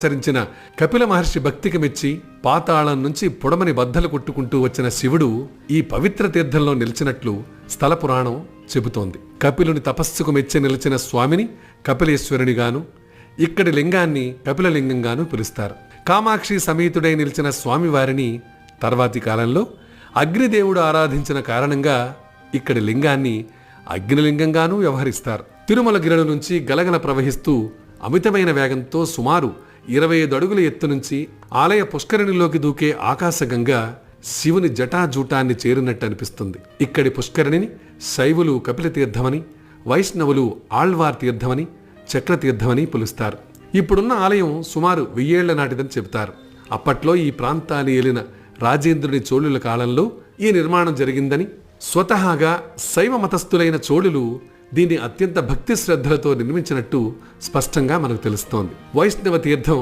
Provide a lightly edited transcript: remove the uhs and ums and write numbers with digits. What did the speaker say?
ఆచరించిన కపిల మహర్షి భక్తికి మెచ్చి పాతాళం నుంచి పొడమని బద్దలు కొట్టుకుంటూ వచ్చిన శివుడు ఈ పవిత్ర తీర్థంలో నిలిచినట్లు స్థల పురాణం చెబుతోంది. కపిలుని తపస్సుకు మెచ్చి నిలిచిన స్వామిని కపిలేశ్వరునిగాను, ఇక్కడి లింగాన్ని కపిలలింగంగాను పిలుస్తారు. కామాక్షి సమేతుడై నిలిచిన స్వామివారిని తర్వాతి కాలంలో అగ్నిదేవుడు ఆరాధించిన కారణంగా ఇక్కడి లింగాన్ని అగ్నిలింగంగానూ వ్యవహరిస్తారు. తిరుమల గిరణ నుంచి గలగల ప్రవహిస్తూ అమితమైన వేగంతో సుమారు 25 అడుగుల ఎత్తు నుంచి ఆలయ పుష్కరిణిలోకి దూకే ఆకాశగంగా శివుని జటాజూటాన్ని చేరినట్టు అనిపిస్తుంది. ఇక్కడి పుష్కరిణిని శైవులు కపిలతీర్థమని, వైష్ణవులు ఆళ్వార్ తీర్థమని, చక్రతీర్థమని పిలుస్తారు. ఇప్పుడున్న ఆలయం సుమారు 1000 ఏళ్ల నాటిదని చెబుతారు. అప్పట్లో ఈ ప్రాంతాన్ని ఏలిన రాజేంద్రుని చోళుల కాలంలో ఈ నిర్మాణం జరిగిందని, స్వతహాగా శైవ మతస్థులైన చోళులు దీన్ని అత్యంత భక్తి శ్రద్ధలతో నిర్మించినట్టు స్పష్టంగా మనకు తెలుస్తోంది. వైష్ణవ తీర్థం